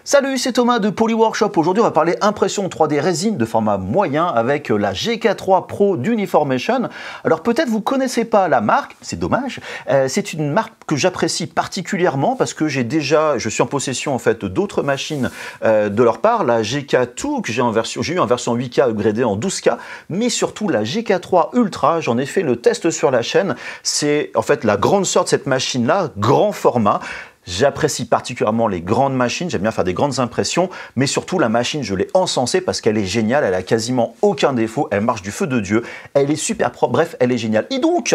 Salut, c'est Thomas de Polyworkshop. Aujourd'hui, on va parler impression 3D résine de format moyen avec la GK3 Pro d'Uniformation. Alors peut-être vous connaissez pas la marque, c'est dommage. C'est une marque que j'apprécie particulièrement parce que je suis en possession en fait d'autres machines de leur part, la GK2 que j'ai eu en version 8K upgradée en 12K, mais surtout la GK3 Ultra. J'en ai fait le test sur la chaîne. C'est en fait la grande sœur de cette machine-là, grand format. J'apprécie particulièrement les grandes machines, j'aime bien faire des grandes impressions, mais surtout la machine, je l'ai encensée parce qu'elle est géniale, elle a quasiment aucun défaut, elle marche du feu de Dieu, elle est super propre, bref, elle est géniale. Et donc,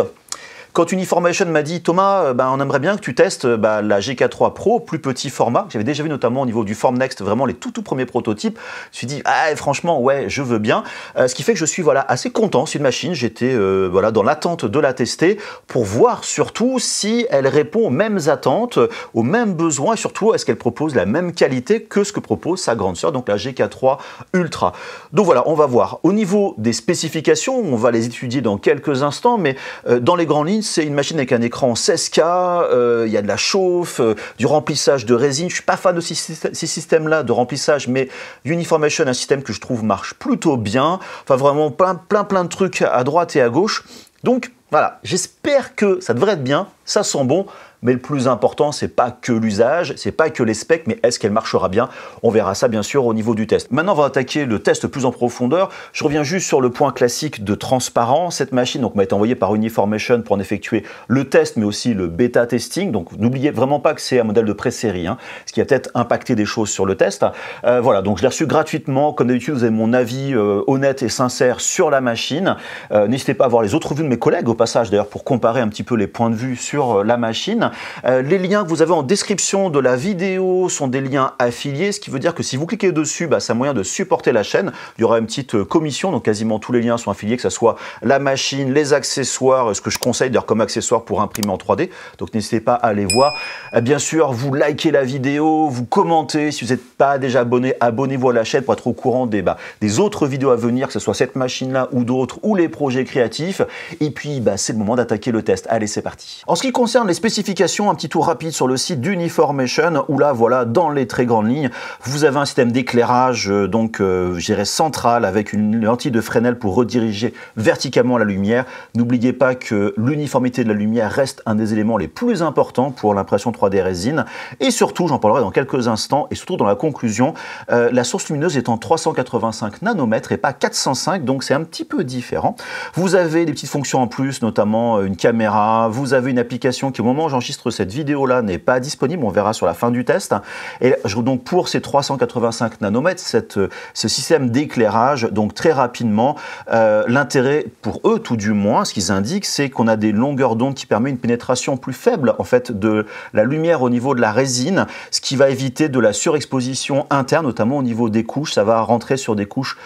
quand Uniformation m'a dit « Thomas, on aimerait bien que tu testes la GK3 Pro, plus petit format », j'avais déjà vu notamment au niveau du Formnext, vraiment les tout premiers prototypes, je me suis dit « franchement, ouais, je veux bien ». Ce qui fait que je suis assez content, c'est une machine, j'étais dans l'attente de la tester pour voir surtout si elle répond aux mêmes attentes, aux mêmes besoins et surtout est-ce qu'elle propose la même qualité que ce que propose sa grande sœur, donc la GK3 Ultra. Donc voilà, on va voir. Au niveau des spécifications, on va les étudier dans quelques instants, mais dans les grandes lignes, c'est une machine avec un écran 16K, il y a de la chauffe, du remplissage de résine. Je ne suis pas fan de ces systèmes-là de remplissage, mais Uniformation, un système que je trouve marche plutôt bien. Enfin, vraiment plein de trucs à droite et à gauche. Donc, voilà, j'espère que ça devrait être bien, ça sent bon. Mais le plus important, c'est pas que l'usage, c'est pas que les specs, mais est-ce qu'elle marchera bien? On verra ça bien sûr au niveau du test. Maintenant, on va attaquer le test plus en profondeur. Je reviens juste sur le point classique de transparence. Cette machine m'a été envoyée par Uniformation pour en effectuer le test, mais aussi le bêta testing. Donc n'oubliez vraiment pas que c'est un modèle de pré-série, ce qui a peut-être impacté des choses sur le test. Voilà, donc je l'ai reçu gratuitement. Comme d'habitude, vous avez mon avis honnête et sincère sur la machine. N'hésitez pas à voir les autres revues de mes collègues au passage d'ailleurs pour comparer un petit peu les points de vue sur la machine. Les liens que vous avez en description de la vidéo sont des liens affiliés, ce qui veut dire que si vous cliquez dessus, c'est un moyen de supporter la chaîne. Il y aura une petite commission, donc quasiment tous les liens sont affiliés, que ce soit la machine, les accessoires, ce que je conseille d'ailleurs comme accessoires pour imprimer en 3D. Donc n'hésitez pas à aller voir. Bien sûr, vous likez la vidéo, vous commentez. Si vous n'êtes pas déjà abonné, abonnez-vous à la chaîne pour être au courant des autres vidéos à venir, que ce soit cette machine-là ou d'autres, ou les projets créatifs. Et puis, c'est le moment d'attaquer le test. Allez, c'est parti. En ce qui concerne les spécifications, un petit tour rapide sur le site d'Uniformation où là, voilà, dans les très grandes lignes, vous avez un système d'éclairage je dirais central avec une lentille de Fresnel pour rediriger verticalement la lumière. N'oubliez pas que l'uniformité de la lumière reste un des éléments les plus importants pour l'impression 3D résine. Et surtout, j'en parlerai dans quelques instants, et surtout dans la conclusion, la source lumineuse est en 385 nanomètres et pas 405, donc c'est un petit peu différent. Vous avez des petites fonctions en plus, notamment une caméra, vous avez une application qui au moment où j'enregistre cette vidéo-là n'est pas disponible, on verra sur la fin du test. Et donc pour ces 385 nanomètres, ce système d'éclairage, donc très rapidement, l'intérêt pour eux tout du moins, ce qu'ils indiquent, c'est qu'on a des longueurs d'onde qui permettent une pénétration plus faible en fait de la lumière au niveau de la résine, ce qui va éviter de la surexposition interne, notamment au niveau des couches. Ça va rentrer sur des couches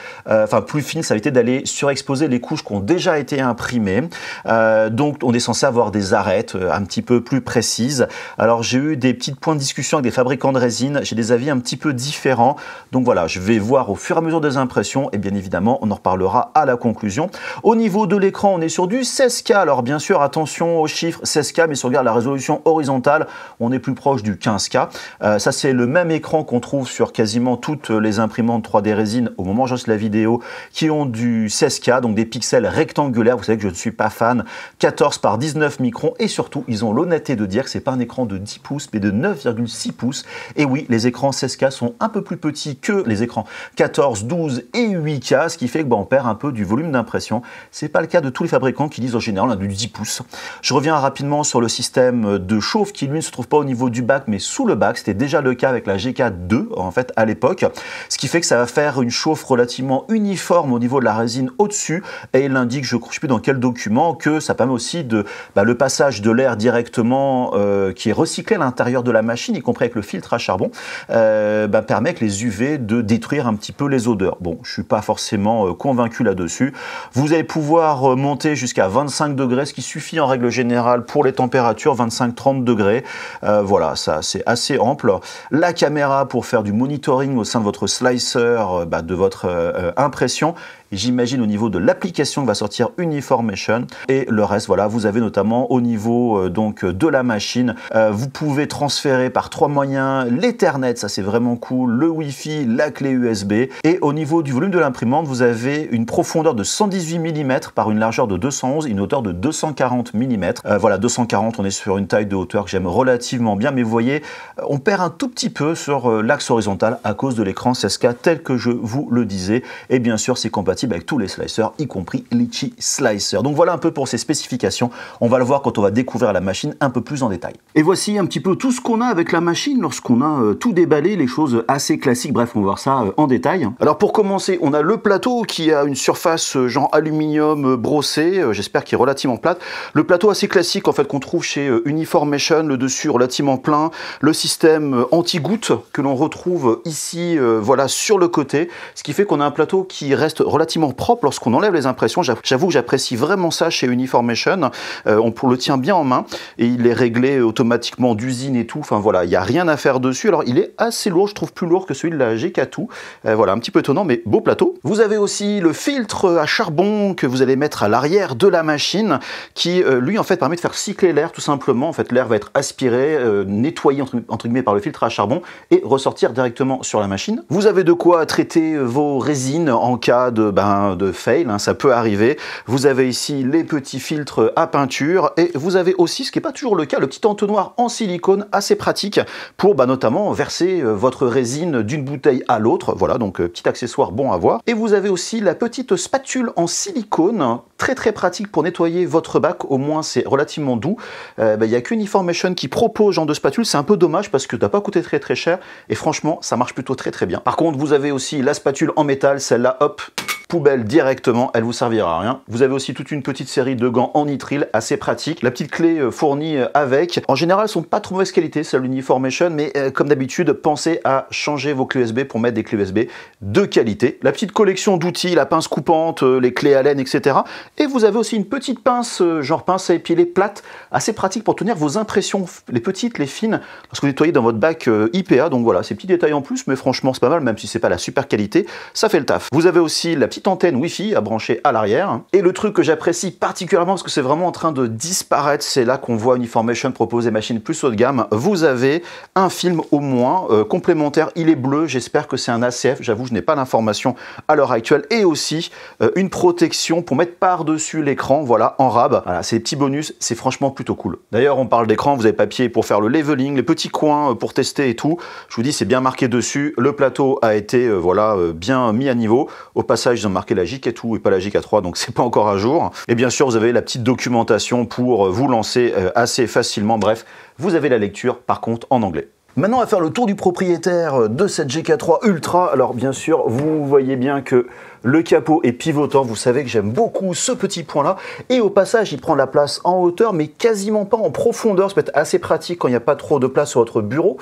plus fines, ça va éviter d'aller surexposer les couches qui ont déjà été imprimées. Donc on est censé avoir des arêtes un petit peu plus précises. Alors j'ai eu des petits points de discussion avec des fabricants de résine, j'ai des avis un petit peu différents. Donc voilà, je vais voir au fur et à mesure des impressions et bien évidemment on en reparlera à la conclusion. Au niveau de l'écran, on est sur du 16K. Alors bien sûr, attention aux chiffres 16K, mais si on regarde la résolution horizontale, on est plus proche du 15K. Ça c'est le même écran qu'on trouve sur quasiment toutes les imprimantes 3D résine au moment où j'enregistre la vidéo qui ont du 16K, donc des pixels rectangulaires. Vous savez que je ne suis pas fan. 14 par 19 microns et surtout ils ont l'honnêteté de dire que c'est pas un écran de 10 pouces mais de 9,6 pouces. Et oui, les écrans 16K sont un peu plus petits que les écrans 14, 12 et 8K, ce qui fait que on perd un peu du volume d'impression. C'est pas le cas de tous les fabricants qui disent en général on a du 10 pouces. Je reviens rapidement sur le système de chauffe qui lui ne se trouve pas au niveau du bac mais sous le bac. C'était déjà le cas avec la GK2 en fait à l'époque, ce qui fait que ça va faire une chauffe relativement uniforme au niveau de la résine au-dessus et il indique, je ne sais plus dans quel document, que ça permet aussi le passage de l'air directement qui est recyclé à l'intérieur de la machine, y compris avec le filtre à charbon, permet avec les UV de détruire un petit peu les odeurs. Bon, je ne suis pas forcément convaincu là-dessus. Vous allez pouvoir monter jusqu'à 25 degrés, ce qui suffit en règle générale pour les températures, 25-30 degrés. Voilà, ça c'est assez ample. La caméra pour faire du monitoring au sein de votre slicer, de votre impression. j'imagine au niveau de l'application que va sortir Uniformation. Et le reste, voilà, vous avez notamment au niveau donc de la machine, vous pouvez transférer par 3 moyens l'Ethernet, ça c'est vraiment cool, le Wi-Fi, la clé USB. Et au niveau du volume de l'imprimante, vous avez une profondeur de 118 mm par une largeur de 211 et une hauteur de 240 mm. Voilà, 240, on est sur une taille de hauteur que j'aime relativement bien, mais vous voyez, on perd un tout petit peu sur l'axe horizontal à cause de l'écran 16K tel que je vous le disais. Et bien sûr, c'est compatible avec tous les slicers, y compris Litchi Slicer. Donc voilà un peu pour ces spécifications. On va le voir quand on va découvrir la machine un peu plus en détail. Et voici un petit peu tout ce qu'on a avec la machine lorsqu'on a tout déballé, les choses assez classiques. Bref, on va voir ça en détail. Alors pour commencer, on a le plateau qui a une surface genre aluminium brossé, j'espère qu'il est relativement plate. Le plateau assez classique en fait qu'on trouve chez Uniformation, le dessus relativement plein, le système anti-goutte que l'on retrouve ici voilà sur le côté, ce qui fait qu'on a un plateau qui reste relativement propre lorsqu'on enlève les impressions. J'avoue que j'apprécie vraiment ça chez Uniformation, on le tient bien en main et il est réglé automatiquement d'usine et tout, enfin voilà, il n'y a rien à faire dessus. Alors il est assez lourd, je trouve plus lourd que celui de la GK2, voilà, un petit peu étonnant mais beau plateau. Vous avez aussi le filtre à charbon que vous allez mettre à l'arrière de la machine qui lui en fait permet de faire cycler l'air tout simplement. En fait l'air va être aspiré, nettoyé entre guillemets par le filtre à charbon et ressortir directement sur la machine. Vous avez de quoi traiter vos résines en cas de fail, hein, ça peut arriver. Vous avez ici les petits filtres à peinture et vous avez aussi, ce qui n'est pas toujours le cas, le petit entonnoir en silicone assez pratique pour notamment verser votre résine d'une bouteille à l'autre. Voilà, donc petit accessoire bon à voir. Et vous avez aussi la petite spatule en silicone, très pratique pour nettoyer votre bac, au moins c'est relativement doux. Il n'y a qu'Uniformation qui propose ce genre de spatule, c'est un peu dommage parce que ça n'a pas coûté très cher et franchement ça marche plutôt très bien. Par contre vous avez aussi la spatule en métal, celle-là hop, poubelle directement, elle vous servira à rien. Vous avez aussi toute une petite série de gants en nitrile, assez pratique. La petite clé fournie avec. En général, elles sont pas trop mauvaise qualité, celle Uniformation, mais comme d'habitude, pensez à changer vos clés USB pour mettre des clés USB de qualité. La petite collection d'outils, la pince coupante, les clés Allen, etc. Et vous avez aussi une petite pince, genre pince à épiler plate, assez pratique pour tenir vos impressions, les petites, les fines, lorsque vous nettoyez dans votre bac IPA. Donc voilà, ces petits détails en plus, mais franchement, c'est pas mal, même si c'est pas la super qualité, ça fait le taf. Vous avez aussi la petite antenne Wi-Fi à brancher à l'arrière. Et le truc que j'apprécie particulièrement, parce que c'est vraiment en train de disparaître, c'est là qu'on voit Uniformation proposer des machines plus haut de gamme, vous avez un film au moins complémentaire, il est bleu, j'espère que c'est un ACF, j'avoue je n'ai pas l'information à l'heure actuelle, et aussi une protection pour mettre par-dessus l'écran, voilà, en rab. Voilà, ces petits bonus, c'est franchement plutôt cool. D'ailleurs, on parle d'écran, vous avez papier pour faire le leveling, les petits coins pour tester et tout. Je vous dis, c'est bien marqué dessus. Le plateau a été voilà, bien mis à niveau. Au passage, ils ont marqué la GK2 et pas la GK3, donc c'est pas encore à jour. Et bien sûr, vous avez la petite documentation pour vous lancer assez facilement. Bref, vous avez la lecture, par contre, en anglais. Maintenant, on va faire le tour du propriétaire de cette GK3 Ultra. Alors, bien sûr, vous voyez bien que le capot est pivotant, vous savez que j'aime beaucoup ce petit point-là. Et au passage, il prend la place en hauteur, mais quasiment pas en profondeur. Ça peut être assez pratique quand il n'y a pas trop de place sur votre bureau.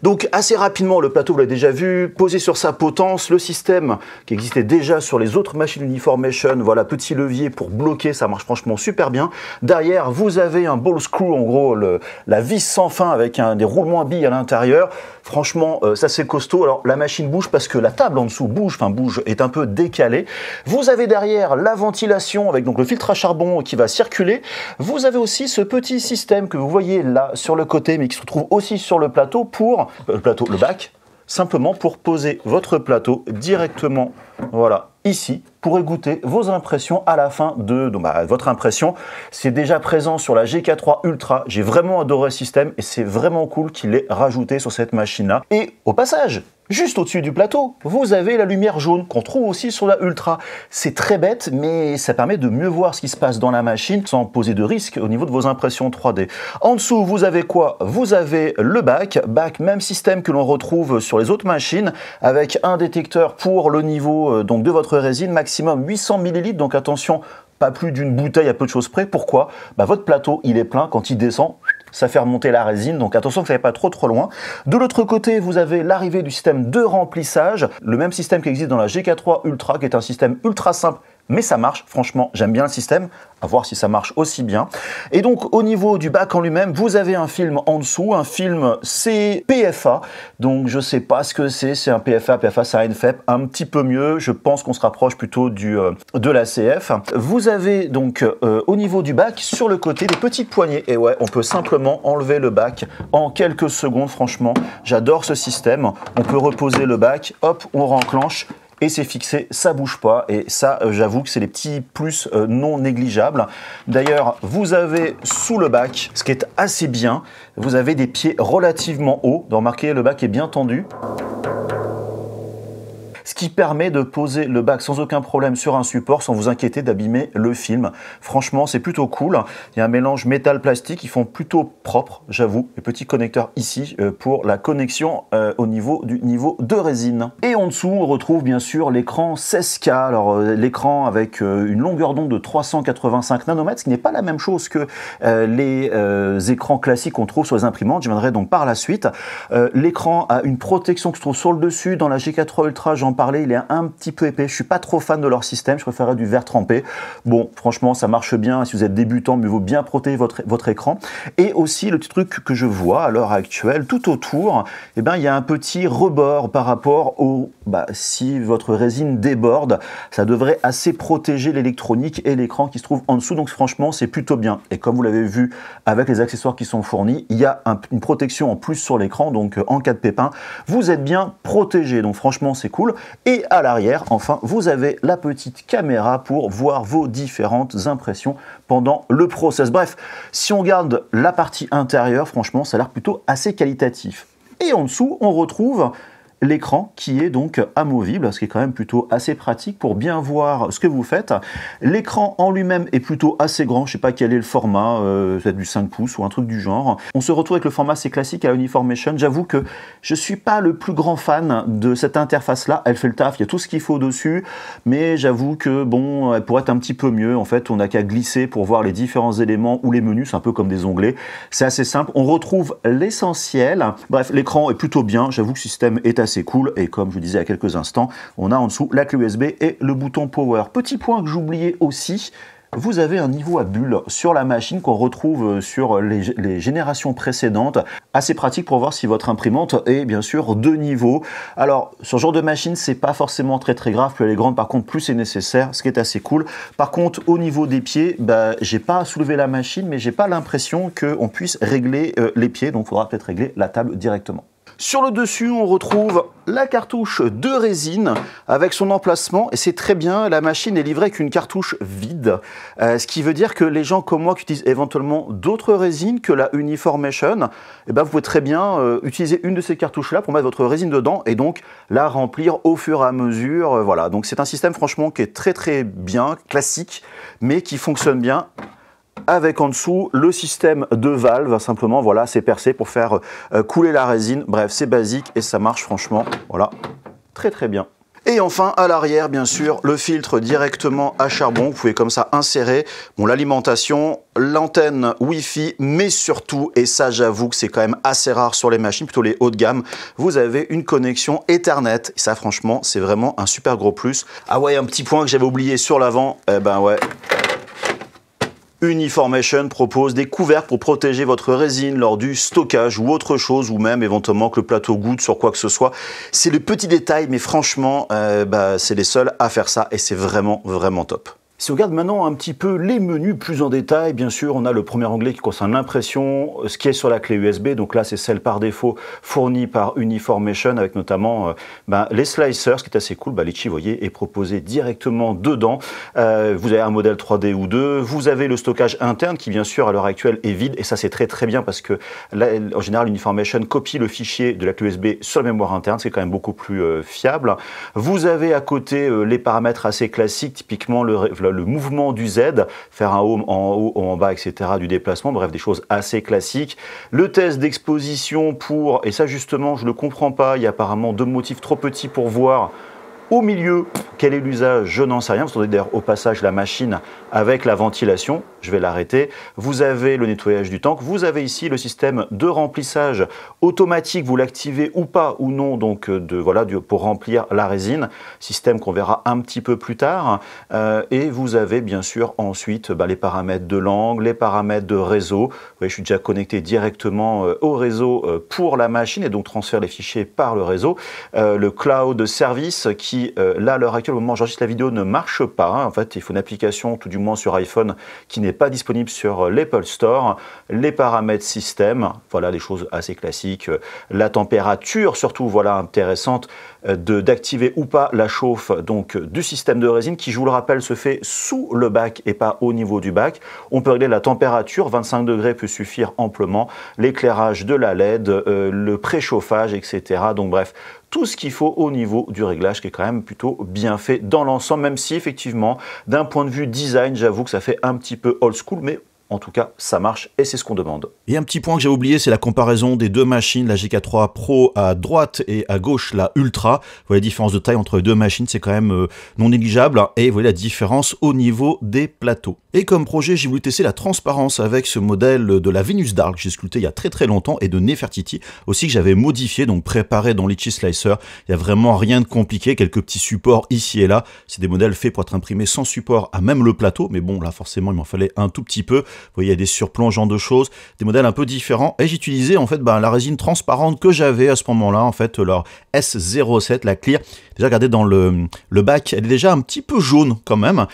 Donc assez rapidement, le plateau, vous l'avez déjà vu, posé sur sa potence, le système qui existait déjà sur les autres machines Uniformation, voilà, petit levier pour bloquer, ça marche franchement super bien. Derrière, vous avez un ball screw, en gros, la vis sans fin avec des roulements à billes à l'intérieur. Franchement, ça c'est costaud. Alors la machine bouge parce que la table en dessous bouge, est un peu décalée. Vous avez derrière la ventilation avec donc le filtre à charbon qui va circuler. Vous avez aussi ce petit système que vous voyez là sur le côté, mais qui se retrouve aussi sur le plateau pour le bac, simplement pour poser votre plateau directement, voilà, ici, pour égoutter vos impressions à la fin de votre impression. C'est déjà présent sur la GK3 Ultra. J'ai vraiment adoré ce système et c'est vraiment cool qu'il ait rajouté sur cette machine-là. Et au passage, juste au-dessus du plateau, vous avez la lumière jaune qu'on trouve aussi sur la Ultra. C'est très bête, mais ça permet de mieux voir ce qui se passe dans la machine sans poser de risque au niveau de vos impressions 3D. En dessous, vous avez quoi? Vous avez le bac, même système que l'on retrouve sur les autres machines, avec un détecteur pour le niveau donc de votre résine, maximum 800 ml, donc attention, pas plus d'une bouteille à peu de choses près. Pourquoi? Votre plateau, il est plein, quand il descend, ça fait remonter la résine, donc attention que ça n'aille pas trop loin. De l'autre côté, vous avez l'arrivée du système de remplissage, le même système qui existe dans la GK3 Ultra, qui est un système ultra simple mais ça marche, franchement, j'aime bien le système, à voir si ça marche aussi bien. Et donc au niveau du bac en lui-même, vous avez un film en dessous, un film c'est PFA, donc je sais pas ce que c'est un PFA c'est un NFEP, un petit peu mieux, je pense qu'on se rapproche plutôt de la CF. Vous avez donc au niveau du bac, sur le côté, des petites poignées, et ouais, on peut simplement enlever le bac en quelques secondes, franchement, j'adore ce système, on peut reposer le bac, hop, on renclenche, et c'est fixé, ça bouge pas, et ça j'avoue que c'est les petits plus non négligeables. D'ailleurs, vous avez sous le bac, ce qui est assez bien, vous avez des pieds relativement hauts, remarquez le bac est bien tendu, ce qui permet de poser le bac sans aucun problème sur un support sans vous inquiéter d'abîmer le film. Franchement, c'est plutôt cool. Il y a un mélange métal-plastique qui font plutôt propre, j'avoue. Les petits connecteurs ici pour la connexion au niveau du niveau de résine. Et en dessous, on retrouve bien sûr l'écran 16K. Alors, l'écran avec une longueur d'onde de 385 nanomètres, ce qui n'est pas la même chose que les écrans classiques qu'on trouve sur les imprimantes. Je viendrai donc par la suite. L'écran a une protection qui se trouve sur le dessus. Dans la G4 Ultra, j'en parlais, il est un petit peu épais. Je suis pas trop fan de leur système, je préférerais du verre trempé. Bon, franchement, ça marche bien. Si vous êtes débutant, mieux vaut bien protéger votre écran. Et aussi, le petit truc que je vois à l'heure actuelle, tout autour, eh ben, il y a un petit rebord par rapport au... si votre résine déborde, ça devrait assez protéger l'électronique et l'écran qui se trouve en dessous. Donc franchement, c'est plutôt bien. Et comme vous l'avez vu avec les accessoires qui sont fournis, il y a une protection en plus sur l'écran. Donc en cas de pépin, vous êtes bien protégé. Donc franchement, c'est cool. Et à l'arrière, enfin, vous avez la petite caméra pour voir vos différentes impressions pendant le process. Bref, si on garde la partie intérieure, franchement, ça a l'air plutôt assez qualitatif. Et en dessous, on retrouve l'écran qui est donc amovible, ce qui est quand même plutôt assez pratique pour bien voir ce que vous faites. L'écran en lui-même est plutôt assez grand, je ne sais pas quel est le format, peut-être du 5 pouces ou un truc du genre. On se retrouve avec le format assez classique à Uniformation. J'avoue que je ne suis pas le plus grand fan de cette interface-là. Elle fait le taf, il y a tout ce qu'il faut dessus, mais j'avoue que bon, elle pourrait être un petit peu mieux. En fait, on n'a qu'à glisser pour voir les différents éléments ou les menus, c'est un peu comme des onglets. C'est assez simple, on retrouve l'essentiel. Bref, l'écran est plutôt bien, j'avoue que le système est assez cool, et comme je vous disais il y a quelques instants, on a en dessous la clé USB et le bouton Power. Petit point que j'oubliais aussi, vous avez un niveau à bulles sur la machine qu'on retrouve sur les générations précédentes. Assez pratique pour voir si votre imprimante est bien sûr de niveau. Alors, sur ce genre de machine, c'est pas forcément très grave. Plus elle est grande, par contre, plus c'est nécessaire, ce qui est assez cool. Par contre, au niveau des pieds, j'ai pas soulevé la machine, mais j'ai pas l'impression qu'on puisse régler les pieds. Donc, il faudra peut-être régler la table directement. Sur le dessus, on retrouve la cartouche de résine avec son emplacement, et c'est très bien, la machine est livrée avec une cartouche vide, ce qui veut dire que les gens comme moi qui utilisent éventuellement d'autres résines que la Uniformation, vous pouvez très bien utiliser une de ces cartouches-là pour mettre votre résine dedans et donc la remplir au fur et à mesure. Voilà, donc c'est un système franchement qui est très bien, classique, mais qui fonctionne bien. Avec en dessous le système de valve, simplement, voilà, c'est percé pour faire couler la résine. Bref, c'est basique et ça marche franchement, voilà, très bien. Et enfin, à l'arrière, bien sûr, le filtre directement à charbon. Vous pouvez comme ça insérer l'alimentation, l'antenne Wi-Fi, mais surtout, et ça j'avoue que c'est quand même assez rare sur les machines, plutôt les haut de gamme, vous avez une connexion Ethernet. Et ça, franchement, c'est vraiment un super gros plus. Ah ouais, un petit point que j'avais oublié sur l'avant, ouais. Uniformation propose des couvercles pour protéger votre résine lors du stockage ou autre chose, ou même éventuellement que le plateau goûte sur quoi que ce soit. C'est le petit détail, mais franchement, c'est les seuls à faire ça et c'est vraiment top. Si on regarde maintenant un petit peu les menus plus en détail, bien sûr, on a le premier onglet qui concerne l'impression, ce qui est sur la clé USB. Donc là, c'est celle par défaut fournie par Uniformation avec notamment les slicers, ce qui est assez cool. Litchi, vous voyez, est proposé directement dedans. Vous avez un modèle 3D ou 2. Vous avez le stockage interne qui, bien sûr, à l'heure actuelle est vide. Et ça, c'est très bien parce que là, en général, Uniformation copie le fichier de la clé USB sur la mémoire interne. C'est quand même beaucoup plus fiable. Vous avez à côté les paramètres assez classiques, typiquement le mouvement du Z, faire un home en haut ou en bas, etc., du déplacement, bref, des choses assez classiques. Le test d'exposition pour, et ça justement, je ne le comprends pas, il y a apparemment deux motifs trop petits pour voir Au milieu, quel est l'usage? Je n'en sais rien. Vous entendez d'ailleurs au passage la machine avec la ventilation. Je vais l'arrêter. Vous avez le nettoyage du tank. Vous avez ici le système de remplissage automatique. Vous l'activez ou pas ou non donc pour remplir la résine. Système qu'on verra un petit peu plus tard. Et vous avez bien sûr ensuite les paramètres de l'angle, les paramètres de réseau. Vous voyez, je suis déjà connecté directement au réseau pour la machine et donc transfère les fichiers par le réseau. Le cloud service qui là à l'heure actuelle au moment où j'enregistre la vidéo ne marche pas. En fait, il faut une application tout du moins sur iPhone qui n'est pas disponible sur l'Apple Store. Les paramètres système, voilà des choses assez classiques. La température surtout, voilà intéressante d'activer ou pas la chauffe donc du système de résine qui, je vous le rappelle, se fait sous le bac et pas au niveau du bac. On peut régler la température, 25 degrés peut suffire amplement, l'éclairage de la LED, le préchauffage, etc. Donc bref, tout ce qu'il faut au niveau du réglage qui est quand même plutôt bien fait dans l'ensemble, même si effectivement, d'un point de vue design, j'avoue que ça fait un petit peu old school, mais en tout cas, ça marche et c'est ce qu'on demande. Et un petit point que j'ai oublié, c'est la comparaison des deux machines, la GK3 Pro à droite et à gauche, la Ultra. Vous voyez la différence de taille entre les deux machines, c'est quand même non négligeable. Et vous voyez la différence au niveau des plateaux. Et comme projet, j'ai voulu tester la transparence avec ce modèle de la Venus Dark que j'ai sculpté il y a très longtemps et de Nefertiti aussi que j'avais modifié, donc préparé dans Litchi Slicer. Il n'y a vraiment rien de compliqué, quelques petits supports ici et là. C'est des modèles faits pour être imprimés sans support à même le plateau, mais bon, là forcément, il m'en fallait un tout petit peu. Vous voyez, il y a des surplombs, genre de choses, des modèles un peu différents. Et j'utilisais en fait la résine transparente que j'avais à ce moment-là, en fait, leur S07, la Clear. Déjà, regardez dans le bac, elle est déjà un petit peu jaune quand même.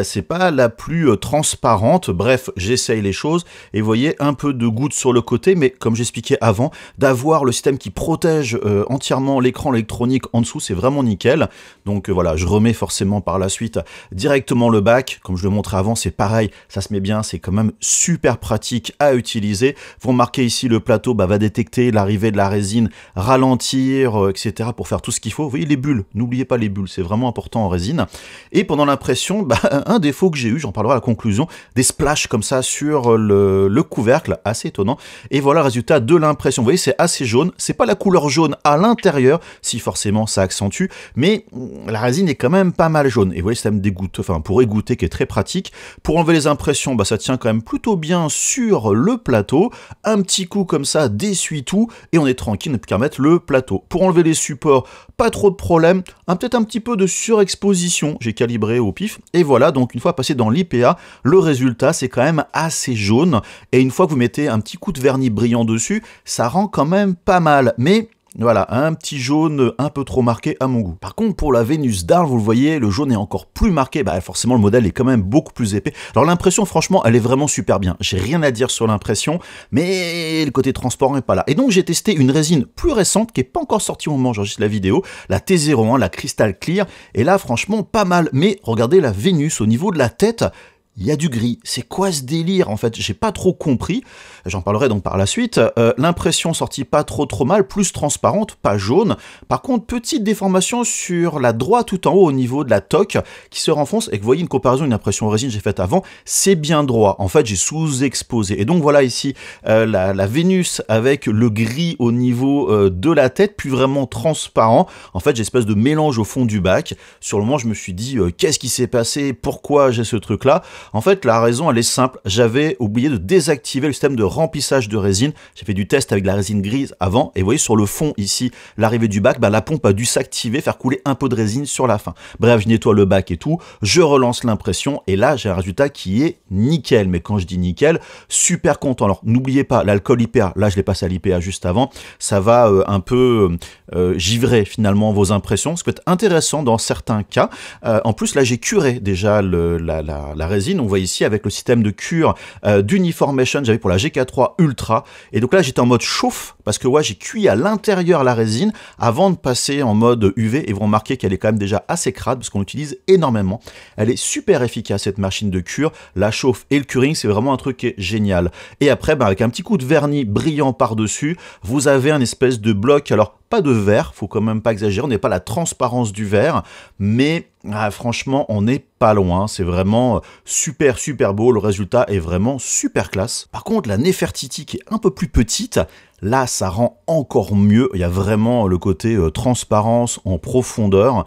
C'est pas la plus transparente. Bref, j'essaye les choses. Et vous voyez, un peu de gouttes sur le côté, mais comme j'expliquais avant, d'avoir le système qui protège entièrement l'écran électronique en dessous, c'est vraiment nickel. Donc voilà, je remets forcément par la suite directement le bac. Comme je le montrais avant, c'est pareil, ça se met bien, c'est quand même super pratique à utiliser. Vous remarquez ici, le plateau va détecter l'arrivée de la résine, ralentir, etc. pour faire tout ce qu'il faut. Vous voyez les bulles, n'oubliez pas les bulles, c'est vraiment important en résine. Et pendant l'impression, un défaut que j'ai eu, j'en parlerai à la conclusion, des splashes comme ça sur le couvercle, assez étonnant. Et voilà le résultat de l'impression. Vous voyez, c'est assez jaune. C'est pas la couleur jaune à l'intérieur, si forcément ça accentue, mais la résine est quand même pas mal jaune. Et vous voyez, ça me dégoûte, enfin pour égoutter, qui est très pratique. Pour enlever les impressions, ça tient quand même plutôt bien sur le plateau. Un petit coup comme ça, d'essuie-tout, et on est tranquille, on n'a plus qu'à mettre le plateau. Pour enlever les supports, pas trop de problème. Peut-être un petit peu de surexposition, j'ai calibré au pif. Et voilà, donc une fois passé dans l'IPA, le résultat, c'est quand même assez jaune. Et une fois que vous mettez un petit coup de vernis brillant dessus, ça rend quand même pas mal. Mais voilà, un petit jaune un peu trop marqué à mon goût. Par contre, pour la Venus Dark, vous le voyez, le jaune est encore plus marqué. Forcément, le modèle est quand même beaucoup plus épais. Alors l'impression, franchement, elle est vraiment super bien. J'ai rien à dire sur l'impression, mais le côté transparent n'est pas là. Et donc, j'ai testé une résine plus récente qui n'est pas encore sortie au moment où j'enregistre la vidéo, la T01, la Crystal Clear. Et là, franchement, pas mal. Mais regardez la Vénus au niveau de la tête. Il y a du gris. C'est quoi ce délire en fait? J'ai pas trop compris. J'en parlerai donc par la suite. L'impression sortie pas trop mal, plus transparente, pas jaune. Par contre, petite déformation sur la droite tout en haut au niveau de la toque qui se renfonce. Et que vous voyez une comparaison, une impression résine que j'ai faite avant, c'est bien droit. En fait, j'ai sous-exposé. Et donc voilà ici la Vénus avec le gris au niveau de la tête, puis vraiment transparent. En fait, j'ai une espèce de mélange au fond du bac. Sur le moment, je me suis dit, qu'est-ce qui s'est passé? Pourquoi j'ai ce truc-là? En fait, la raison, elle est simple. J'avais oublié de désactiver le système de remplissage de résine. J'ai fait du test avec la résine grise avant. Et vous voyez, sur le fond, ici, l'arrivée du bac, la pompe a dû s'activer, faire couler un peu de résine sur la fin. Bref, je nettoie le bac et tout. Je relance l'impression. Et là, j'ai un résultat qui est nickel. Mais quand je dis nickel, super content. Alors, n'oubliez pas, l'alcool IPA, là, je l'ai passé à l'IPA juste avant. Ça va un peu givrer, finalement, vos impressions. Ce qui peut être intéressant dans certains cas. En plus, là, j'ai curé déjà la résine. On voit ici avec le système de cure d'Uniformation, j'avais pour la GK3 Ultra. Et donc là, j'étais en mode chauffe parce que j'ai cuit à l'intérieur la résine avant de passer en mode UV. Et vous remarquez qu'elle est quand même déjà assez crade parce qu'on l'utilise énormément. Elle est super efficace cette machine de cure. La chauffe et le curing, c'est vraiment un truc qui est génial. Et après, avec un petit coup de vernis brillant par-dessus, vous avez un espèce de bloc. Alors, pas de verre, faut quand même pas exagérer, on n'est pas la transparence du verre, mais franchement, on n'est pas loin, c'est vraiment super beau, le résultat est vraiment super classe. Par contre, la Nefertiti qui est un peu plus petite, Là, ça rend encore mieux. Il y a vraiment le côté transparence en profondeur.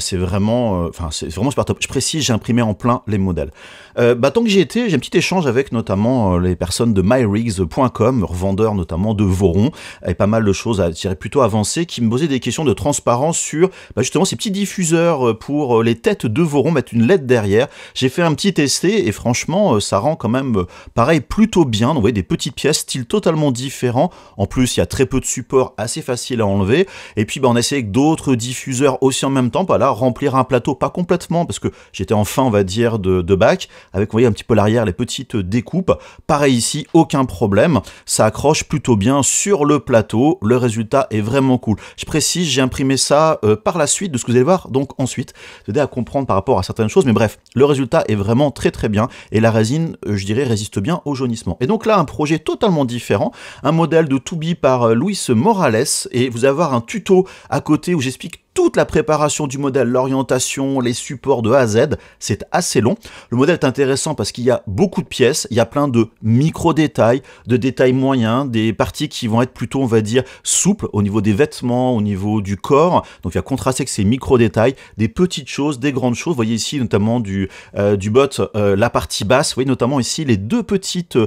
C'est vraiment super top. Je précise, j'ai imprimé en plein les modèles. Tant que j'y étais, j'ai un petit échange avec notamment les personnes de myrigs.com, revendeurs notamment de Voron, et pas mal de choses à tirer plutôt avancées, qui me posaient des questions de transparence sur justement ces petits diffuseurs pour les têtes de Voron, mettre une LED derrière. J'ai fait un petit testé et franchement, ça rend quand même pareil plutôt bien. Donc, vous voyez des petites pièces, style totalement différent. En plus, il y a très peu de support, assez facile à enlever. Et puis, on a essayé avec d'autres diffuseurs aussi en même temps. Là, remplir un plateau, pas complètement, parce que j'étais en fin, on va dire, de bac, avec, vous voyez, un petit peu l'arrière, les petites découpes. Pareil ici, aucun problème. Ça accroche plutôt bien sur le plateau. Le résultat est vraiment cool. Je précise, j'ai imprimé ça par la suite de ce que vous allez voir, donc ensuite, vous aider à comprendre par rapport à certaines choses. Mais bref, le résultat est vraiment très très bien. Et la résine, je dirais, résiste bien au jaunissement. Et donc là, un projet totalement différent. Un modèle de Tubi par Luis Morales. Et vous allez avoir un tuto à côté où j'explique toute la préparation du modèle, l'orientation, les supports de A à Z, c'est assez long. Le modèle est intéressant parce qu'il y a beaucoup de pièces, il y a plein de micro-détails, de détails moyens, des parties qui vont être plutôt, on va dire, souples au niveau des vêtements, au niveau du corps. Donc il y a contrasté avec ces micro-détails, des petites choses, des grandes choses. Vous voyez ici notamment du bot, la partie basse. Vous voyez notamment ici les deux petites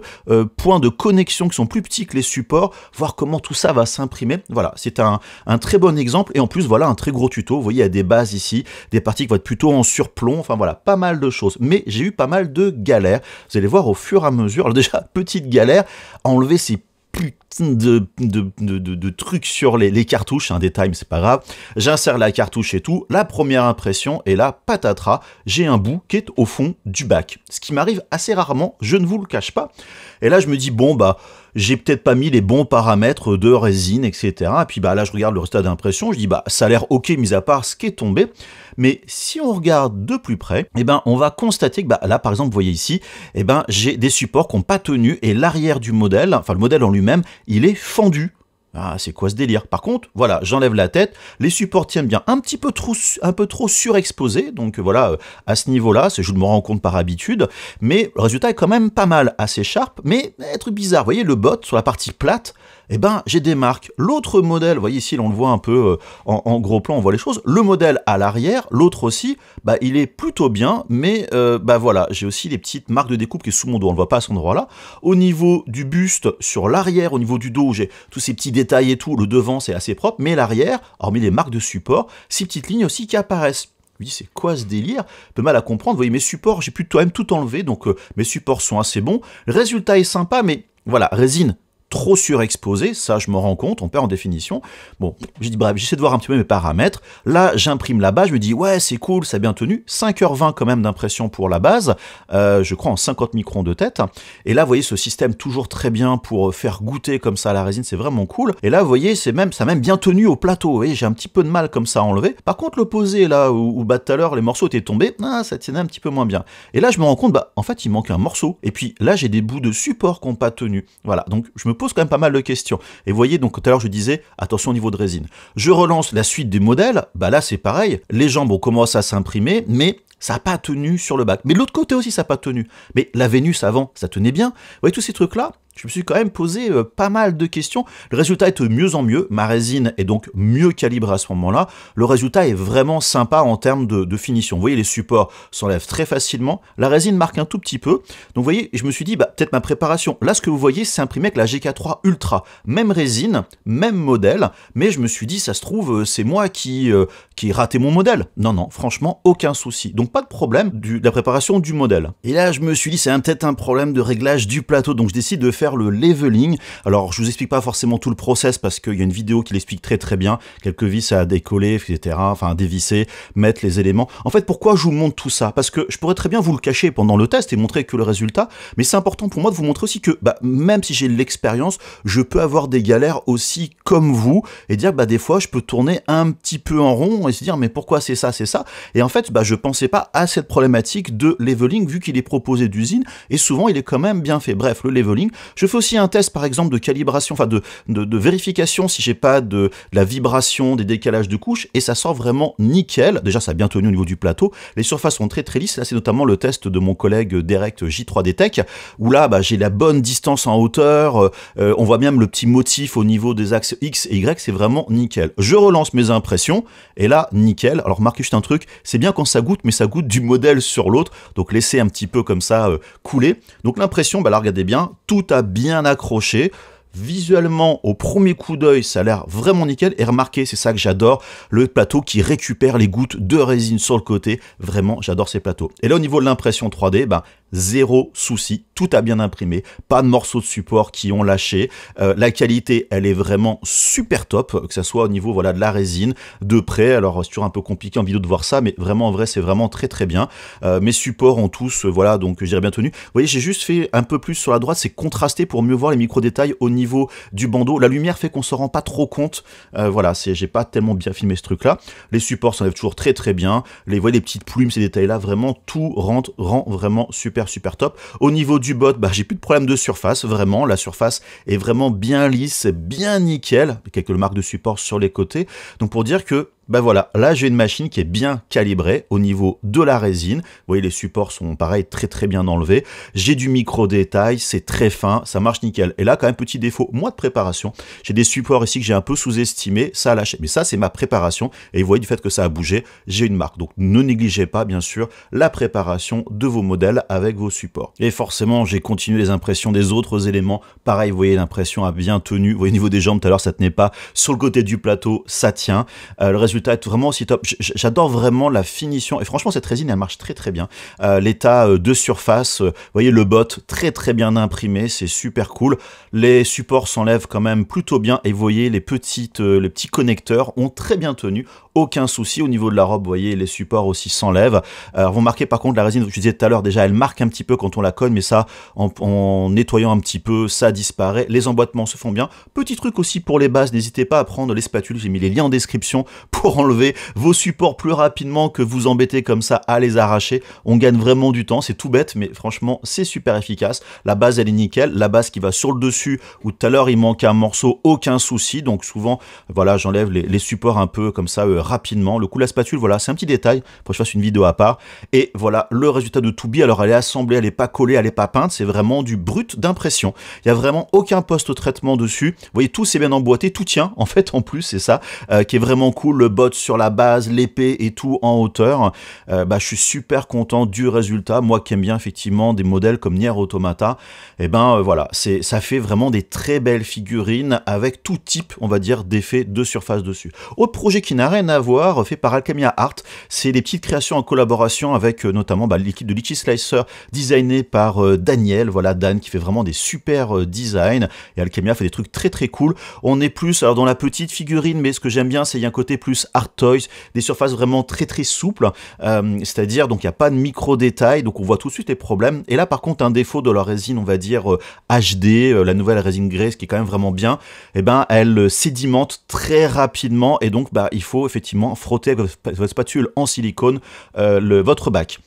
points de connexion qui sont plus petits que les supports, voir comment tout ça va s'imprimer. Voilà, c'est un très bon exemple. Et en plus, voilà, un très gros tuto, vous voyez, il y a des bases ici, des parties qui vont être plutôt en surplomb, enfin voilà, pas mal de choses. Mais j'ai eu pas mal de galères, vous allez voir au fur et à mesure. Alors déjà, petite galère, à enlever ces putain de trucs sur les cartouches, un détail, mais c'est pas grave. J'insère la cartouche et tout, la première impression, et là, patatras, j'ai un bout qui est au fond du bac. Ce qui m'arrive assez rarement, je ne vous le cache pas. Et là, je me dis, bon, j'ai peut-être pas mis les bons paramètres de résine, etc. Et puis là, je regarde le résultat d'impression, je dis, ça a l'air ok, mis à part ce qui est tombé. Mais si on regarde de plus près, on va constater que là, par exemple, vous voyez ici, j'ai des supports qui n'ont pas tenu, et l'arrière du modèle, enfin le modèle en lui-même, il est fendu. Ah, c'est quoi ce délire? Par contre, voilà, j'enlève la tête, les supports tiennent bien, un peu trop surexposés, donc voilà, à ce niveau-là, je me rends compte par habitude, mais le résultat est quand même pas mal, assez sharp, mais être bizarre. Vous voyez, le bot, sur la partie plate, j'ai des marques. L'autre modèle, vous voyez ici, on le voit un peu en gros plan, on voit les choses. Le modèle à l'arrière, l'autre aussi, il est plutôt bien, mais voilà, j'ai aussi des petites marques de découpe qui est sous mon dos, on le voit pas à cet endroit-là. Au niveau du buste, sur l'arrière, au niveau du dos, j'ai tous ces petits détails et tout. Le devant, c'est assez propre, mais l'arrière, hormis les marques de support, ces petites lignes aussi qui apparaissent. Je me dis, c'est quoi ce délire? Un peu mal à comprendre. Vous voyez, mes supports, j'ai pu quand même tout enlever, donc mes supports sont assez bons. Le résultat est sympa, mais voilà, résine trop surexposé, ça je me rends compte, on perd en définition. Bon, j'ai dit bref, j'essaie de voir un petit peu mes paramètres. Là, j'imprime la base, je me dis ouais, c'est cool, ça a bien tenu. 5h20 quand même d'impression pour la base, je crois en 50 microns de tête. Et là, vous voyez ce système toujours très bien pour faire goûter comme ça à la résine, c'est vraiment cool. Et là, vous voyez, ça a même bien tenu au plateau. Vous voyez, j'ai un petit peu de mal comme ça à enlever. Par contre, l'opposé là où tout à l'heure les morceaux étaient tombés, ça tienait un petit peu moins bien. Et là, je me rends compte, en fait, il manque un morceau. Et puis là, j'ai des bouts de support qui n'ont pas tenu. Voilà, donc je me pose quand même pas mal de questions. Et vous voyez, donc tout à l'heure je disais, attention au niveau de résine. Je relance la suite des modèles, là c'est pareil, les jambes ont commencé à s'imprimer, mais ça n'a pas tenu sur le bac. Mais de l'autre côté aussi, ça n'a pas tenu. Mais la Vénus avant, ça tenait bien. Vous voyez, tous ces trucs-là, je me suis quand même posé pas mal de questions. Le résultat est de mieux en mieux. Ma résine est donc mieux calibrée à ce moment-là. Le résultat est vraiment sympa en termes de finition. Vous voyez, les supports s'enlèvent très facilement. La résine marque un tout petit peu. Donc, vous voyez, je me suis dit, peut-être ma préparation. Là, ce que vous voyez, c'est imprimé avec la GK3 Ultra. Même résine, même modèle. Mais je me suis dit, ça se trouve, c'est moi qui ai raté mon modèle. Non, franchement, aucun souci. Donc, pas de problème de la préparation du modèle. Et là, je me suis dit, c'est peut-être un problème de réglage du plateau. Donc, je décide de faire le leveling. Alors, je vous explique pas forcément tout le process parce qu'il y a une vidéo qui l'explique très très bien. Quelques vis à décoller, etc. Enfin, à dévisser, mettre les éléments. En fait, pourquoi je vous montre tout ça? Parce que je pourrais très bien vous le cacher pendant le test et montrer que le résultat. Mais c'est important pour moi de vous montrer aussi que, même si j'ai l'expérience, je peux avoir des galères aussi comme vous et dire, des fois, je peux tourner un petit peu en rond et se dire, mais pourquoi c'est ça, c'est ça? Et en fait, je pensais pas à cette problématique de leveling vu qu'il est proposé d'usine et souvent, il est quand même bien fait. Bref, le leveling, Je fais aussi un test par exemple de calibration, enfin de vérification si j'ai pas de la vibration, des décalages de couches, et ça sort vraiment nickel. Déjà ça a bien tenu au niveau du plateau, les surfaces sont très lisses. Là c'est notamment le test de mon collègue Derek J3D Tech, où là j'ai la bonne distance en hauteur, on voit bien le petit motif au niveau des axes X et Y, c'est vraiment nickel. Je relance mes impressions, et là nickel. Alors remarquez juste un truc, c'est bien quand ça goûte, mais ça goûte du modèle sur l'autre, donc laissez un petit peu comme ça couler. Donc l'impression, là regardez bien, tout a bien accroché. Visuellement, au premier coup d'œil, ça a l'air vraiment nickel. Et remarquez, c'est ça que j'adore, le plateau qui récupère les gouttes de résine sur le côté. Vraiment, j'adore ces plateaux. Et là, au niveau de l'impression 3D, zéro souci, tout a bien imprimé, pas de morceaux de support qui ont lâché, la qualité elle est vraiment super top, que ça soit au niveau de la résine, de près, alors c'est toujours un peu compliqué en vidéo de voir ça, mais vraiment en vrai c'est vraiment très bien, mes supports ont tous, donc je dirais bien tenu. Vous voyez, j'ai juste fait un peu plus sur la droite, c'est contrasté pour mieux voir les micro détails au niveau du bandeau, la lumière fait qu'on se rend pas trop compte, j'ai pas tellement bien filmé ce truc là, les supports s'enlèvent toujours très bien, vous voyez les petites plumes, ces détails là, vraiment tout rend vraiment super top. Au niveau du bot, j'ai plus de problème de surface, vraiment, la surface est vraiment bien lisse, bien nickel, quelques marques de support sur les côtés, donc pour dire que voilà, là j'ai une machine qui est bien calibrée au niveau de la résine. Vous voyez, les supports sont pareil, très bien enlevés. J'ai du micro détail, c'est très fin, ça marche nickel. Et là, quand même, petit défaut, moi de préparation, j'ai des supports ici que j'ai un peu sous-estimé, ça a lâché. Mais ça, c'est ma préparation. Et vous voyez, du fait que ça a bougé, j'ai une marque. Donc ne négligez pas, bien sûr, la préparation de vos modèles avec vos supports. Et forcément, j'ai continué les impressions des autres éléments. Pareil, vous voyez, l'impression a bien tenu. Vous voyez, au niveau des jambes, tout à l'heure, ça tenait pas. Sur le côté du plateau, ça tient. Le résultat est vraiment aussi top. J'adore vraiment la finition et franchement cette résine elle marche très bien. L'état de surface, vous voyez le bot très bien imprimé, c'est super cool. Les supports s'enlèvent quand même plutôt bien et vous voyez les petits connecteurs ont très bien tenu. Aucun souci au niveau de la robe, vous voyez les supports aussi s'enlèvent. Alors vous remarquez par contre la résine, je disais tout à l'heure déjà elle marque un petit peu quand on la cogne, mais ça en nettoyant un petit peu ça disparaît. Les emboîtements se font bien. Petit truc aussi pour les bases, n'hésitez pas à prendre les spatules, j'ai mis les liens en description pour enlever vos supports plus rapidement que vous embêter comme ça à les arracher. On gagne vraiment du temps, c'est tout bête mais franchement c'est super efficace. La base elle est nickel, la base qui va sur le dessus où tout à l'heure il manquait un morceau, aucun souci. Donc souvent voilà j'enlève les supports un peu comme ça rapidement. Le coup de la spatule, voilà, c'est un petit détail, faut que je fasse une vidéo à part. Et voilà le résultat de Tubi. Alors elle est assemblée, elle n'est pas collée, elle n'est pas peinte, c'est vraiment du brut d'impression. Il n'y a vraiment aucun post-traitement dessus. Vous voyez, tout c'est bien emboîté, tout tient en fait en plus, c'est ça qui est vraiment cool. Le bot sur la base, l'épée et tout en hauteur. Je suis super content du résultat. Moi qui aime bien effectivement des modèles comme Nier Automata, et voilà, ça fait vraiment des très belles figurines avec tout type, on va dire, d'effets de surface dessus. Autre projet qui n'a rien à voir, fait par Alchemia Art, c'est des petites créations en collaboration avec notamment l'équipe de Litchi Slicer, designé par Daniel, voilà Dan qui fait vraiment des super designs, et Alchemia fait des trucs très cool. On est plus alors dans la petite figurine, mais ce que j'aime bien c'est il y a un côté plus art toys, des surfaces vraiment très souples, c'est-à-dire donc il n'y a pas de micro détails, donc on voit tout de suite les problèmes. Et là par contre un défaut de leur résine, on va dire HD, la nouvelle résine Grace qui est quand même vraiment bien, elle sédimente très rapidement et donc il faut effectivement frotter avec votre spatule en silicone votre bac.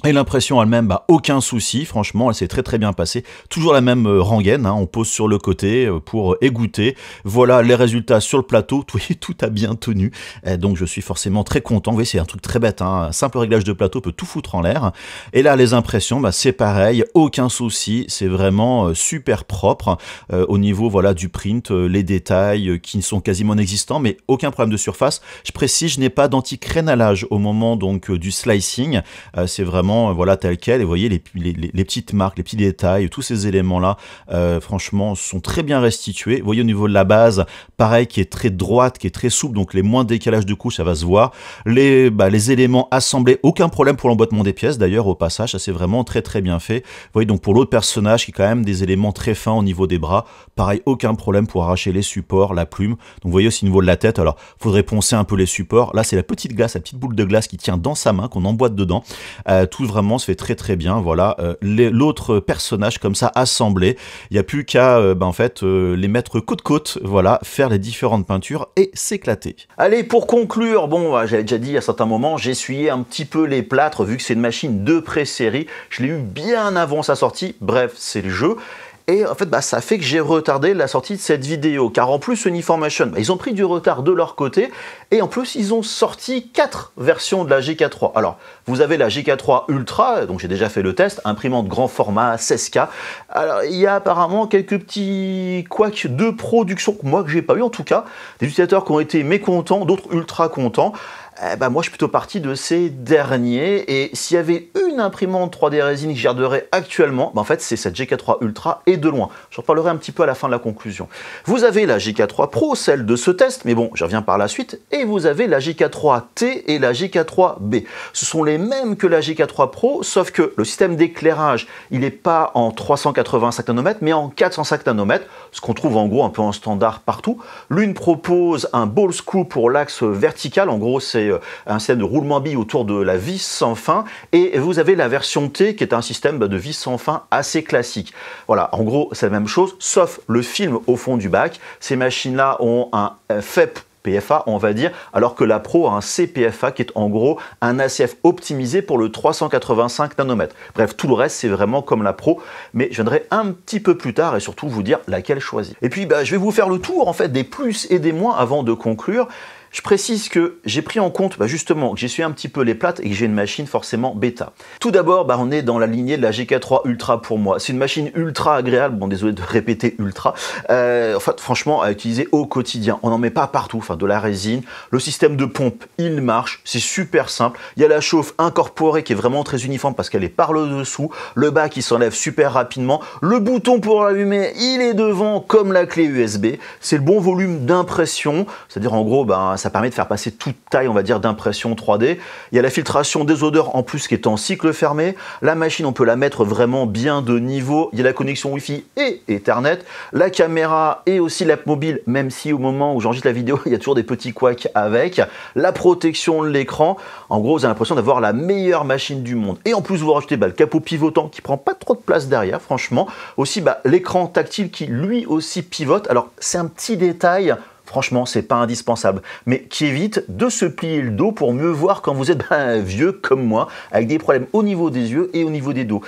Et l'impression elle-même, aucun souci, franchement, elle s'est très bien passée. Toujours la même rengaine, on pose sur le côté pour égoutter. Voilà les résultats sur le plateau, vous voyez, tout a bien tenu. Donc je suis forcément très content. Vous voyez, c'est un truc très bête, un simple réglage de plateau peut tout foutre en l'air. Et là, les impressions, c'est pareil, aucun souci, c'est vraiment super propre. Au niveau du print, les détails qui sont quasiment inexistants, mais aucun problème de surface. Je précise, je n'ai pas d'anti-crénalage au moment donc du slicing. C'est vraiment voilà tel quel, et vous voyez les petites marques, les petits détails, tous ces éléments là franchement sont très bien restitués. Vous voyez au niveau de la base pareil qui est très droite, qui est très souple, donc les moins décalage de couches ça va se voir. Les éléments assemblés, aucun problème pour l'emboîtement des pièces d'ailleurs au passage, ça c'est vraiment très bien fait. Vous voyez donc pour l'autre personnage qui est quand même des éléments très fins au niveau des bras, pareil aucun problème pour arracher les supports, la plume. Donc vous voyez aussi au niveau de la tête, alors faudrait poncer un peu les supports, là c'est la petite glace, la petite boule de glace qui tient dans sa main, qu'on emboîte dedans. Tout vraiment se fait très bien. Voilà l'autre personnage comme ça assemblé, il n'y a plus qu'à les mettre côte voilà, faire les différentes peintures et s'éclater. Allez, pour conclure, j'avais déjà dit à certains moments, j'ai essuyé un petit peu les plâtres vu que c'est une machine de pré-série, je l'ai eu bien avant sa sortie, bref c'est le jeu. Et en fait, ça fait que j'ai retardé la sortie de cette vidéo. Car en plus, Uniformation, ils ont pris du retard de leur côté. Et en plus, ils ont sorti 4 versions de la GK3. Alors, vous avez la GK3 Ultra, donc j'ai déjà fait le test, imprimante grand format, 16K. Alors, il y a apparemment quelques petits couacs de production, moi que j'ai pas eu en tout cas. Des utilisateurs qui ont été mécontents, d'autres ultra contents. Moi, je suis plutôt parti de ces derniers. Et s'il y avait une imprimante 3D résine que je garderais actuellement, en fait, c'est cette GK3 Ultra et de loin. J'en reparlerai un petit peu à la fin de la conclusion. Vous avez la GK3 Pro, celle de ce test, mais bon, j'y reviens par la suite. Et vous avez la GK3T et la GK3B. Ce sont les mêmes que la GK3 Pro, sauf que le système d'éclairage, il n'est pas en 385 nanomètres, mais en 405 nanomètres, ce qu'on trouve en gros un peu en standard partout. L'une propose un ball screw pour l'axe vertical, en gros, c'est un système de roulement bille autour de la vis sans fin, et vous avez la version T qui est un système de vis sans fin assez classique. Voilà, en gros c'est la même chose, sauf le film au fond du bac. Ces machines-là ont un FEP PFA, on va dire, alors que la Pro a un CPFA qui est en gros un ACF optimisé pour le 385 nanomètres. Bref, tout le reste, c'est vraiment comme la Pro, mais je viendrai un petit peu plus tard et surtout vous dire laquelle choisir. Et puis, je vais vous faire le tour en fait des plus et des moins avant de conclure. Je précise que j'ai pris en compte justement que j'ai suivi un petit peu les plates et que j'ai une machine forcément bêta. Tout d'abord, on est dans la lignée de la GK3 Ultra pour moi. C'est une machine ultra agréable, bon désolé de répéter ultra, en fait franchement à utiliser au quotidien. On n'en met pas partout, enfin de la résine. Le système de pompe, il marche, c'est super simple. Il y a la chauffe incorporée qui est vraiment très uniforme parce qu'elle est par le dessous. Le bas qui s'enlève super rapidement. Le bouton pour l'allumer, il est devant comme la clé USB. C'est le bon volume d'impression, c'est-à-dire en gros, ça permet de faire passer toute taille, on va dire, d'impression 3D. Il y a la filtration des odeurs en plus qui est en cycle fermé. La machine, on peut la mettre vraiment bien de niveau. Il y a la connexion Wi-Fi et Ethernet. La caméra et aussi l'app mobile, même si au moment où j'enregistre la vidéo, il y a toujours des petits couacs avec. La protection de l'écran. En gros, vous avez l'impression d'avoir la meilleure machine du monde. Et en plus, vous rajoutez le capot pivotant qui prend pas trop de place derrière, franchement. Aussi, l'écran tactile qui lui aussi pivote. Alors, c'est un petit détail. Franchement, c'est pas indispensable, mais qui évite de se plier le dos pour mieux voir quand vous êtes vieux comme moi, avec des problèmes au niveau des yeux et au niveau du dos.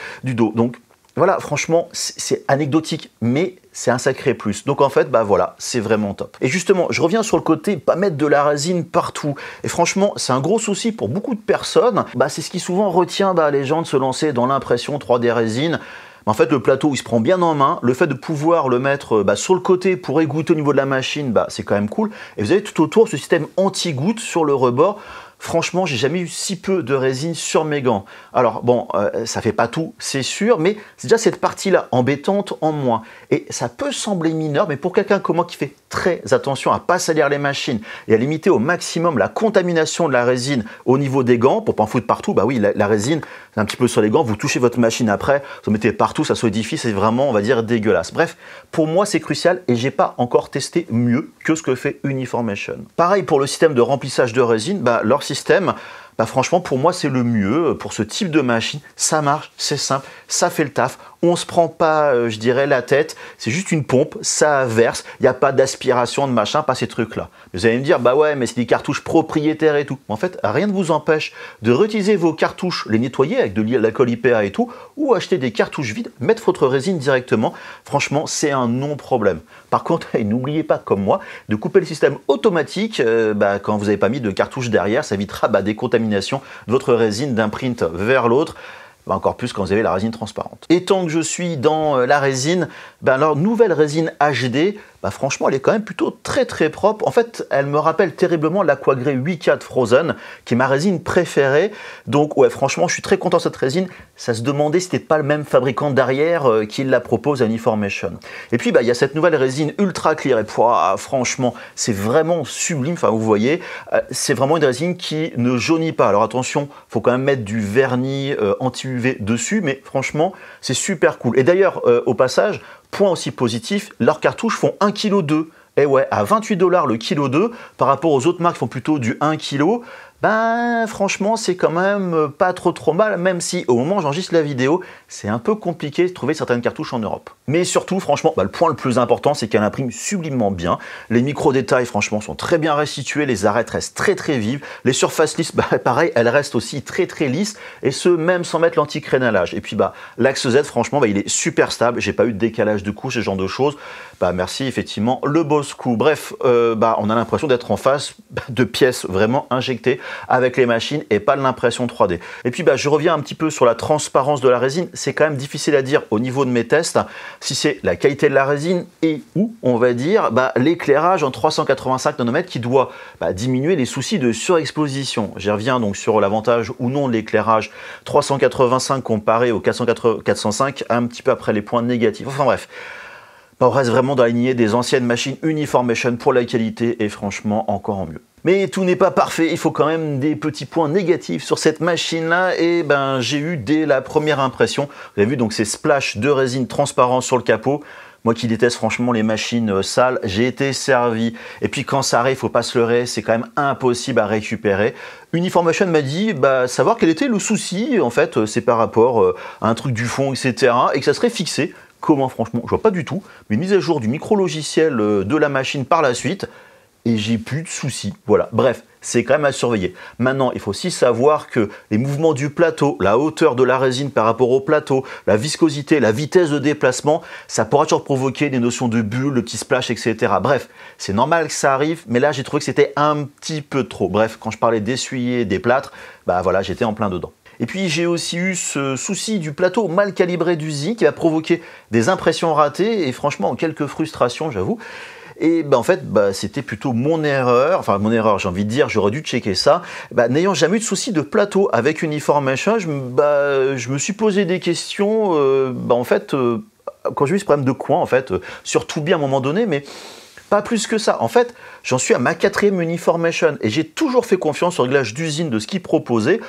Donc voilà, franchement, c'est anecdotique, mais c'est un sacré plus. Donc en fait, voilà, c'est vraiment top. Et justement, je reviens sur le côté pas mettre de la résine partout. Et franchement, c'est un gros souci pour beaucoup de personnes. C'est ce qui souvent retient les gens de se lancer dans l'impression 3D résine. En fait, le plateau, il se prend bien en main. Le fait de pouvoir le mettre sur le côté pour égoutter au niveau de la machine, c'est quand même cool. Et vous avez tout autour ce système anti-goutte sur le rebord. Franchement, j'ai jamais eu si peu de résine sur mes gants. Alors bon, ça fait pas tout, c'est sûr, mais c'est déjà cette partie-là embêtante en moins. Et ça peut sembler mineur, mais pour quelqu'un comme moi qui fait très attention à pas salir les machines et à limiter au maximum la contamination de la résine au niveau des gants, pour pas en foutre partout, oui, la résine, c'est un petit peu sur les gants, vous touchez votre machine après, vous mettez partout, ça solidifie, c'est vraiment, on va dire, dégueulasse. Bref, pour moi, c'est crucial et j'ai pas encore testé mieux que ce que fait Uniformation. Pareil pour le système de remplissage de résine, leur système, franchement, pour moi, c'est le mieux pour ce type de machine. Ça marche, c'est simple, ça fait le taf. On se prend pas, je dirais, la tête. C'est juste une pompe, ça verse. Il n'y a pas d'aspiration, de machin, pas ces trucs-là. Vous allez me dire, ouais, mais c'est des cartouches propriétaires et tout. En fait, rien ne vous empêche de réutiliser vos cartouches, les nettoyer avec de l'alcool IPA et tout, ou acheter des cartouches vides, mettre votre résine directement. Franchement, c'est un non-problème. Par contre, n'oubliez pas, comme moi, de couper le système automatique quand vous n'avez pas mis de cartouche derrière. Ça évitera des contaminations de votre résine d'un print vers l'autre. Encore plus quand vous avez la résine transparente. Et tant que je suis dans la résine, leur nouvelle résine HD, franchement, elle est quand même plutôt très très propre. En fait, elle me rappelle terriblement l'Aquagrey 8K de Frozen, qui est ma résine préférée. Donc ouais, franchement, je suis très content de cette résine. Ça se demandait si c'était pas le même fabricant derrière qui la propose à Uniformation. Et puis, il y a cette nouvelle résine ultra clear. Et franchement, c'est vraiment sublime. Enfin, vous voyez, c'est vraiment une résine qui ne jaunit pas. Alors attention, il faut quand même mettre du vernis anti-UV dessus, mais franchement, c'est super cool. Et d'ailleurs, au passage, point aussi positif, leurs cartouches font 1,2 kg. Et ouais, à 28 $ le kilo 2, par rapport aux autres marques qui font plutôt du 1 kg, Ben franchement c'est quand même pas trop mal, même si au moment où j'enregistre la vidéo, c'est un peu compliqué de trouver certaines cartouches en Europe. Mais surtout franchement, le point le plus important c'est qu'elle imprime sublimement bien. Les micro-détails franchement sont très bien restitués, les arêtes restent très vives, les surfaces lisses, pareil, elles restent aussi très lisses, et ce même sans mettre l'anti-crénelage. Et puis l'axe Z franchement il est super stable, j'ai pas eu de décalage de couche, ce genre de choses. Merci effectivement le Bosco. Bref, on a l'impression d'être en face de pièces vraiment injectées avec les machines et pas de l'impression 3D. Et puis je reviens un petit peu sur la transparence de la résine. C'est quand même difficile à dire au niveau de mes tests si c'est la qualité de la résine et ou on va dire l'éclairage en 385 nanomètres qui doit diminuer les soucis de surexposition. J'y reviens donc sur l'avantage ou non de l'éclairage 385 comparé au 405 un petit peu après les points négatifs. Enfin bref. On reste vraiment dans la lignée des anciennes machines Uniformation pour la qualité et franchement encore en mieux. Mais tout n'est pas parfait, il faut quand même des petits points négatifs sur cette machine-là et j'ai eu dès la première impression, vous avez vu donc ces splashes de résine transparente sur le capot. Moi qui déteste franchement les machines sales, j'ai été servi. Et puis quand ça arrive, faut pas se leurrer, c'est quand même impossible à récupérer. Uniformation m'a dit savoir quel était le souci, en fait, c'est par rapport à un truc du fond, etc. et que ça serait fixé. Comment franchement, je vois pas du tout, mais mise à jour du micro-logiciel de la machine par la suite, et j'ai plus de soucis. Voilà, bref, c'est quand même à surveiller. Maintenant, il faut aussi savoir que les mouvements du plateau, la hauteur de la résine par rapport au plateau, la viscosité, la vitesse de déplacement, ça pourra toujours provoquer des notions de bulles, de petits splash, etc. Bref, c'est normal que ça arrive, mais là j'ai trouvé que c'était un petit peu trop. Bref, quand je parlais d'essuyer des plâtres, voilà, j'étais en plein dedans. Et puis j'ai aussi eu ce souci du plateau mal calibré d'usine qui va provoquer des impressions ratées et franchement quelques frustrations j'avoue. Et en fait c'était plutôt mon erreur, j'ai envie de dire, j'aurais dû checker ça. N'ayant jamais eu de souci de plateau avec Uniformation, je me suis posé des questions, en fait quand j'ai eu ce problème de coin en fait, sur Toolby à un moment donné, mais pas plus que ça. En fait, j'en suis à ma 4e Uniformation et j'ai toujours fait confiance au réglage d'usine de ce qu'ils proposaient,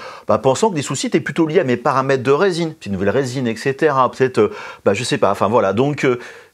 pensant que des soucis étaient plutôt liés à mes paramètres de résine, une nouvelle résine, etc. Peut-être, je sais pas, voilà. Donc,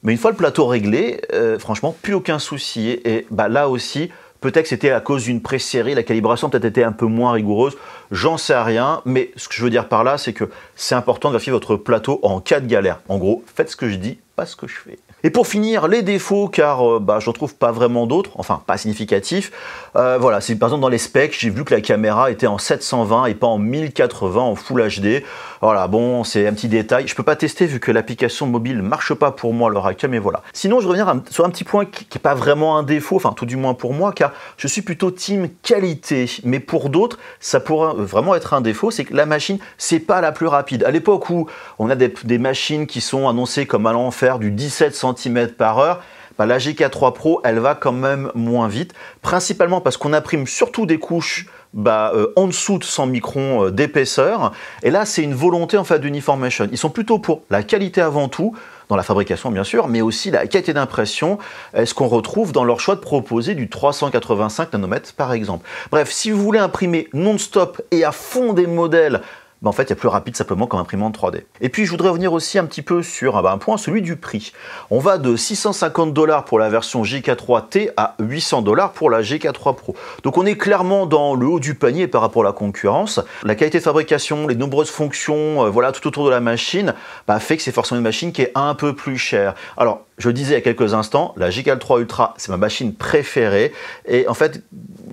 mais une fois le plateau réglé, franchement, plus aucun souci. Et là aussi, peut-être que c'était à cause d'une pré-série, la calibration peut-être était un peu moins rigoureuse, j'en sais rien, mais ce que je veux dire par là, c'est que c'est important de vérifier votre plateau en cas de galère. En gros, faites ce que je dis, pas ce que je fais. Et pour finir, les défauts, car je n'en trouve pas vraiment d'autres, enfin pas significatifs. Voilà, c'est par exemple dans les specs, j'ai vu que la caméra était en 720 et pas en 1080 en Full HD. Voilà, bon, c'est un petit détail. Je peux pas tester vu que l'application mobile marche pas pour moi à l'heure actuelle, mais voilà. Sinon, je reviens sur un petit point qui n'est pas vraiment un défaut, enfin tout du moins pour moi, car je suis plutôt team qualité. Mais pour d'autres, ça pourrait vraiment être un défaut, c'est que la machine, c'est pas la plus rapide. À l'époque où on a des machines qui sont annoncées comme allant faire du 17 cm par heure, la GK3 Pro, elle va quand même moins vite, principalement parce qu'on imprime surtout des couches en dessous de 100 microns d'épaisseur, et là c'est une volonté en fait d'Uniformation. Ils sont plutôt pour la qualité avant tout, dans la fabrication bien sûr, mais aussi la qualité d'impression, ce qu'on retrouve dans leur choix de proposer du 385 nanomètres par exemple. Bref, si vous voulez imprimer non-stop et à fond des modèles, en fait, il y a plus rapide simplement comme imprimante 3D. Et puis, je voudrais revenir aussi un petit peu sur un point, celui du prix. On va de 650 $ pour la version GK3T à 800 $ pour la GK3 Pro. Donc, on est clairement dans le haut du panier par rapport à la concurrence. La qualité de fabrication, les nombreuses fonctions, voilà, tout autour de la machine, fait que c'est forcément une machine qui est un peu plus chère. Alors, je le disais il y a quelques instants, la GK3 Ultra, c'est ma machine préférée. Et en fait,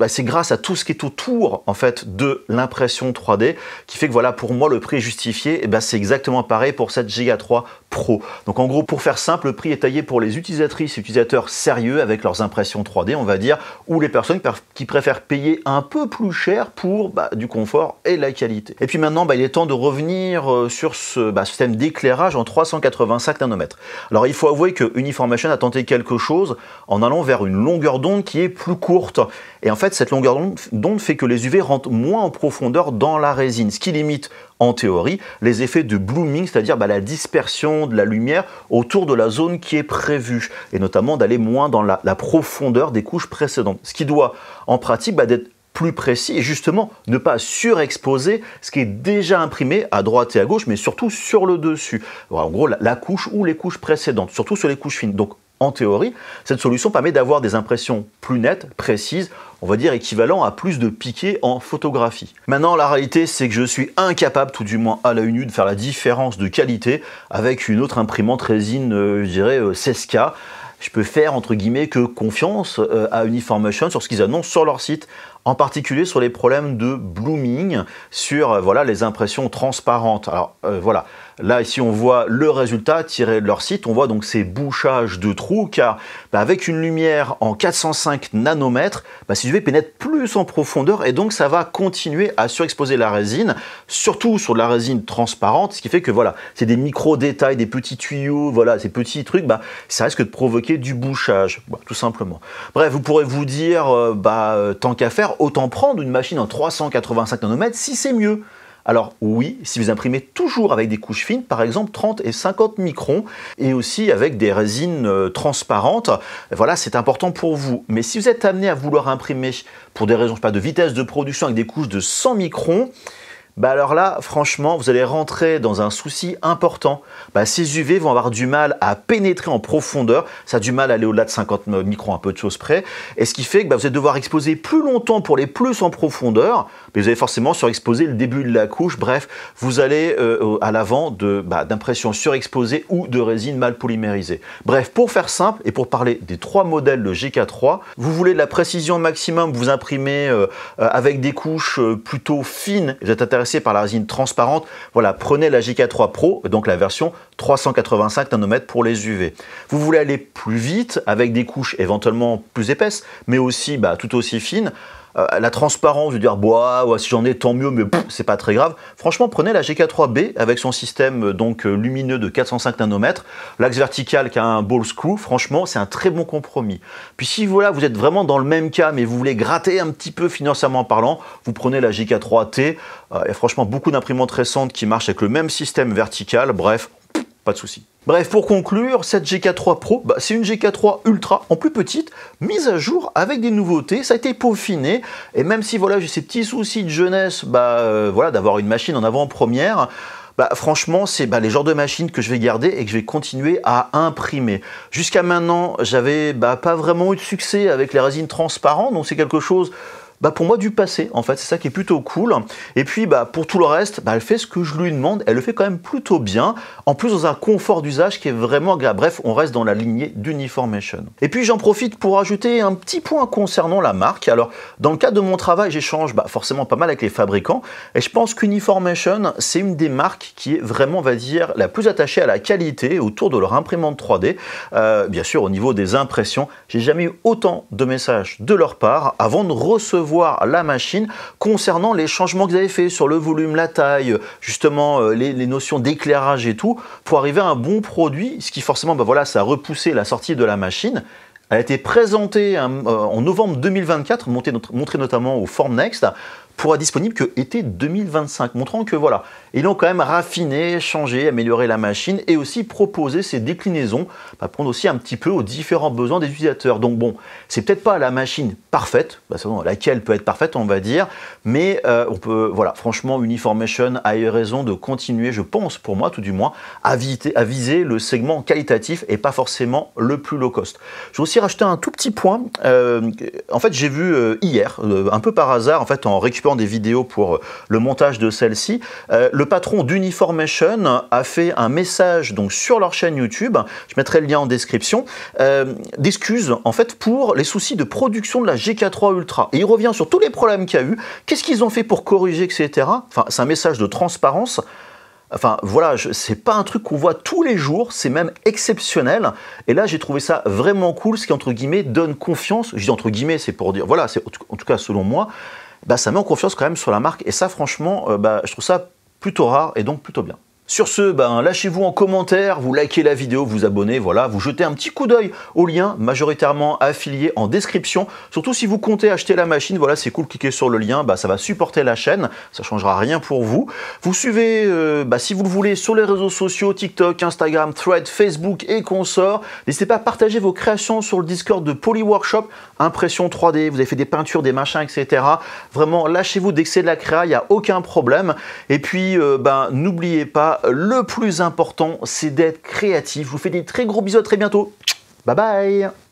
c'est grâce à tout ce qui est autour en fait, de l'impression 3D qui fait que voilà, pour moi, le prix est justifié. Et c'est exactement pareil pour cette GK3 Pro. Donc en gros, pour faire simple, le prix est taillé pour les utilisatrices et utilisateurs sérieux avec leurs impressions 3D, on va dire, ou les personnes qui préfèrent payer un peu plus cher pour du confort et la qualité. Et puis maintenant, il est temps de revenir sur ce système d'éclairage en 385 nanomètres. Alors il faut avouer que Uniformation a tenté quelque chose en allant vers une longueur d'onde qui est plus courte. Et en fait, cette longueur d'onde fait que les UV rentrent moins en profondeur dans la résine, ce qui limite en théorie les effets de blooming, c'est-à-dire la dispersion de la lumière autour de la zone qui est prévue, et notamment d'aller moins dans la profondeur des couches précédentes, ce qui doit en pratique d'être plus précis et justement ne pas surexposer ce qui est déjà imprimé à droite et à gauche, mais surtout sur le dessus. Voilà, en gros, la couche ou les couches précédentes, surtout sur les couches fines. Donc en théorie, cette solution permet d'avoir des impressions plus nettes, précises, on va dire équivalent à plus de piqué en photographie. Maintenant, la réalité, c'est que je suis incapable, tout du moins à l'œil nu, de faire la différence de qualité avec une autre imprimante résine, je dirais 16K. Je peux faire, entre guillemets, que confiance à Uniformation sur ce qu'ils annoncent sur leur site, en particulier sur les problèmes de blooming, sur voilà, les impressions transparentes. Alors voilà, là ici on voit le résultat tiré de leur site, on voit donc ces bouchages de trous, car avec une lumière en 405 nanomètres, ces UV pénètrent plus en profondeur et donc ça va continuer à surexposer la résine, surtout sur de la résine transparente, ce qui fait que voilà, c'est des micro-détails, des petits tuyaux, voilà, ces petits trucs, ça risque de provoquer du bouchage, tout simplement. Bref, vous pourrez vous dire, tant qu'à faire, autant prendre une machine en 385 nanomètres si c'est mieux. Alors oui, si vous imprimez toujours avec des couches fines, par exemple 30 et 50 microns, et aussi avec des résines transparentes, voilà, c'est important pour vous. Mais si vous êtes amené à vouloir imprimer pour des raisons, je sais pas, de vitesse de production avec des couches de 100 microns, alors là, franchement, vous allez rentrer dans un souci important. Ces UV vont avoir du mal à pénétrer en profondeur. Ça a du mal à aller au-delà de 50 microns, un peu de choses près. Et ce qui fait que vous allez devoir exposer plus longtemps pour les plus en profondeur. Mais vous allez forcément surexposer le début de la couche. Bref, vous allez à l'avant d'impressions surexposées ou de résine mal polymérisée. Bref, pour faire simple et pour parler des 3 modèles de GK3, vous voulez de la précision maximum, vous imprimez avec des couches plutôt fines. Vous êtes intéressé par la résine transparente, voilà, prenez la GK3 Pro, donc la version 385 nanomètres pour les UV. Vous voulez aller plus vite avec des couches éventuellement plus épaisses, mais aussi tout aussi fines. La transparence, je veux dire, si j'en ai tant mieux, mais c'est pas très grave. Franchement, prenez la GK3B avec son système lumineux de 405 nanomètres, l'axe vertical qui a un ball screw. Franchement, c'est un très bon compromis. Puis si voilà, vous êtes vraiment dans le même cas, mais vous voulez gratter un petit peu financièrement parlant, vous prenez la GK3T. Il y a franchement beaucoup d'imprimantes récentes qui marchent avec le même système vertical. Bref, pas de souci. Bref, pour conclure, cette GK3 Pro, c'est une GK3 Ultra en plus petite, mise à jour avec des nouveautés, ça a été peaufiné, et même si voilà, j'ai ces petits soucis de jeunesse, voilà, d'avoir une machine en avant-première, franchement, c'est les genres de machines que je vais garder et que je vais continuer à imprimer. Jusqu'à maintenant, j'avais pas vraiment eu de succès avec les résines transparentes, donc c'est quelque chose pour moi du passé, en fait, c'est ça qui est plutôt cool. Et puis pour tout le reste, elle fait ce que je lui demande, elle le fait quand même plutôt bien, en plus dans un confort d'usage qui est vraiment agréable. Bref, on reste dans la lignée d'Uniformation. Et puis j'en profite pour ajouter un petit point concernant la marque. Alors, dans le cadre de mon travail, j'échange forcément pas mal avec les fabricants, et je pense qu'Uniformation, c'est une des marques qui est vraiment, on va dire, la plus attachée à la qualité autour de leur imprimante 3D. Bien sûr, au niveau des impressions, j'ai jamais eu autant de messages de leur part avant de recevoir la machine concernant les changements que vous avez fait sur le volume, la taille, justement les notions d'éclairage et tout, pour arriver à un bon produit, ce qui forcément, voilà, ça a repoussé la sortie de la machine. Elle a été présentée en novembre 2024, montrée notamment au Formnext, pourra être disponible que été 2025, montrant que voilà, ils ont quand même raffiné, changé, amélioré la machine et aussi proposé ces déclinaisons pour répondre aussi un petit peu aux différents besoins des utilisateurs. Donc bon, c'est peut-être pas la machine parfaite, laquelle peut être parfaite on va dire, mais on peut, voilà, franchement Uniformation a eu raison de continuer, je pense pour moi tout du moins, à viser le segment qualitatif et pas forcément le plus low cost. Je vais aussi rajouter un tout petit point, en fait j'ai vu hier, un peu par hasard, en fait en récupérant des vidéos pour le montage de celle-ci, le patron d'Uniformation a fait un message donc sur leur chaîne YouTube, je mettrai le lien en description, d'excuses en fait pour les soucis de production de la GK3 Ultra. Et il revient sur tous les problèmes qu'il y a eu, qu'est-ce qu'ils ont fait pour corriger, etc. Enfin, c'est un message de transparence. Enfin voilà, c'est pas un truc qu'on voit tous les jours, c'est même exceptionnel. Et là, j'ai trouvé ça vraiment cool, ce qui entre guillemets donne confiance. Je dis entre guillemets, c'est pour dire, voilà, c'est en tout cas selon moi, ça met en confiance quand même sur la marque. Et ça, franchement, je trouve ça plutôt rare et donc plutôt bien. Sur ce, lâchez-vous en commentaire, vous likez la vidéo, vous abonnez, voilà, vous jetez un petit coup d'œil au lien majoritairement affilié en description. Surtout si vous comptez acheter la machine, voilà, c'est cool, cliquez sur le lien, ça va supporter la chaîne, ça changera rien pour vous. Vous suivez, si vous le voulez, sur les réseaux sociaux, TikTok, Instagram, Thread, Facebook et consorts. N'hésitez pas à partager vos créations sur le Discord de Polyworkshop, impression 3D, vous avez fait des peintures, des machins, etc. Vraiment, lâchez-vous dès que c'est de la créa, il n'y a aucun problème. Et puis, n'oubliez pas, le plus important, c'est d'être créatif. Je vous fais des très gros bisous, à très bientôt. Bye bye.